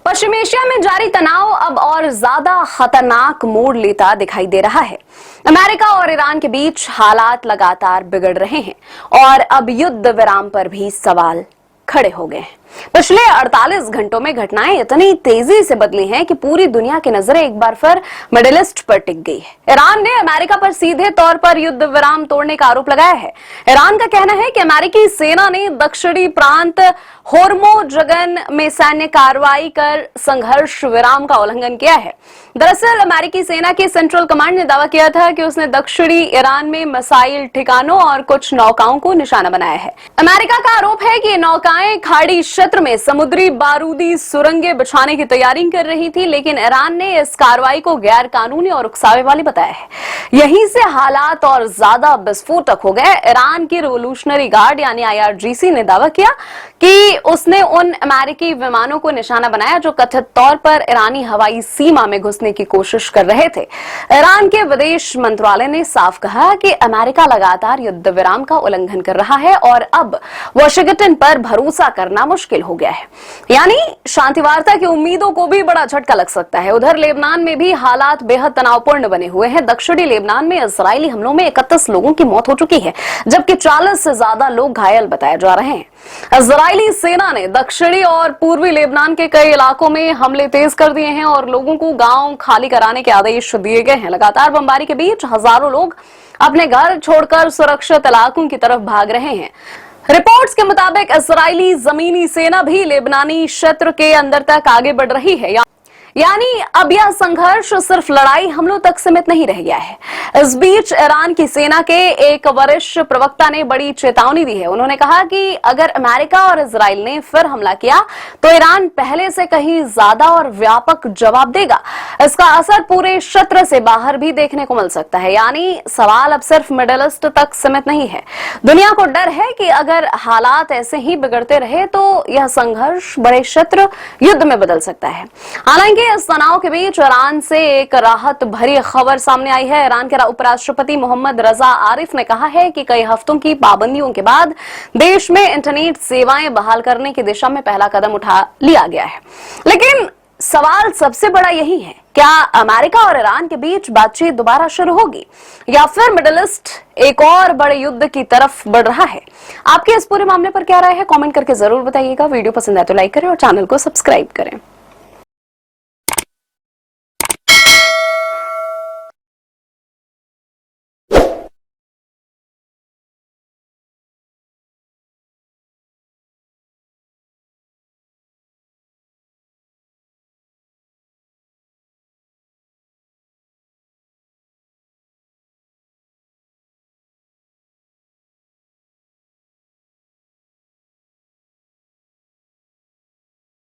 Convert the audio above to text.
पश्चिमी एशिया में जारी तनाव अब और ज्यादा खतरनाक मोड़ लेता दिखाई दे रहा है। अमेरिका और ईरान के बीच हालात लगातार बिगड़ रहे हैं और अब युद्ध विराम पर भी सवाल खड़े हो गए हैं। पिछले 48 घंटों में घटनाएं इतनी तेजी से बदली हैं कि पूरी दुनिया की नजरें एक बार फिर मिडिल ईस्ट पर टिक गई है। ईरान ने अमेरिका पर सीधे तौर पर युद्ध विराम तोड़ने का आरोप लगाया है। ईरान का कहना है कि अमेरिकी सेना ने दक्षिणी प्रांत होर्मोजगन में सैन्य कार्रवाई कर संघर्ष विराम का उल्लंघन किया है। दरअसल अमेरिकी सेना की सेंट्रल कमांड ने दावा किया था कि उसने दक्षिणी ईरान में मिसाइल ठिकानों और कुछ नौकाओं को निशाना बनाया है। अमेरिका का आरोप है कि नौकाएं खाड़ी क्षेत्र में समुद्री बारूदी सुरंगें बिछाने की तैयारी कर रही थी, लेकिन ईरान ने इस कार्रवाई को गैर कानूनी और उकसावे वाली बताया है। यहीं से हालात और ज्यादा विस्फोटक हो गए। ईरान की रिवोल्यूशनरी गार्ड यानी IRGC ने दावा किया कि उसने उन अमेरिकी विमानों को निशाना बनाया जो कथित तौर पर ईरानी हवाई सीमा में घुसने की कोशिश कर रहे थे। ईरान के विदेश मंत्रालय ने साफ कहा कि अमेरिका लगातार युद्ध विराम का उल्लंघन कर रहा है और अब वाशिंगटन पर भरोसा करना मुश्किल हो गया है। यानी शांति वार्ता की उम्मीदों को भी बड़ा झटका लग सकता है। उधर लेबनान में भी हालात बेहद तनावपूर्ण बने हुए हैं। दक्षिणी लेबनान में इजरायली हमलों में 31 लोगों की मौत हो चुकी है, जबकि 40 से ज्यादा लोग घायल बताए जा रहे हैं। इजरायली सेना ने दक्षिणी और पूर्वी लेबनान के कई इलाकों में हमले तेज कर दिए हैं और लोगों को गांव खाली कराने के आदेश दिए गए हैं। लगातार बमबारी के बीच हजारों लोग अपने घर छोड़कर सुरक्षित इलाकों की तरफ भाग रहे हैं। रिपोर्ट्स के मुताबिक इजरायली जमीनी सेना भी लेबनानी क्षेत्र के अंदर तक आगे बढ़ रही है। यानी अब यह संघर्ष सिर्फ लड़ाई हमलों तक सीमित नहीं रह गया है। इस बीच ईरान की सेना के एक वरिष्ठ प्रवक्ता ने बड़ी चेतावनी दी है। उन्होंने कहा कि अगर अमेरिका और इजराइल ने फिर हमला किया तो ईरान पहले से कहीं ज्यादा और व्यापक जवाब देगा। इसका असर पूरे क्षेत्र से बाहर भी देखने को मिल सकता है। यानी सवाल अब सिर्फ मिडिल ईस्ट तक सीमित नहीं है। दुनिया को डर है कि अगर हालात ऐसे ही बिगड़ते रहे तो यह संघर्ष बड़े क्षेत्र युद्ध में बदल सकता है। हालांकि इस तनाव के बीच ईरान से एक राहत भरी खबर सामने आई है। ईरान के उपराष्ट्रपति मोहम्मद रजा आरिफ ने कहा है कि कई हफ्तों की पाबंदियों के बाद देश में इंटरनेट सेवाएं बहाल करने की दिशा में पहला कदम उठा लिया गया है। लेकिन सवाल सबसे बड़ा यही है, क्या अमेरिका और ईरान के बीच बातचीत दोबारा शुरू होगी या फिर मिडिल ईस्ट एक और बड़े युद्ध की तरफ बढ़ रहा है? आपके इस पूरे मामले पर क्या राय है? कमेंट करके जरूर बताइएगा। वीडियो पसंद आए तो लाइक करें और चैनल को सब्सक्राइब करें।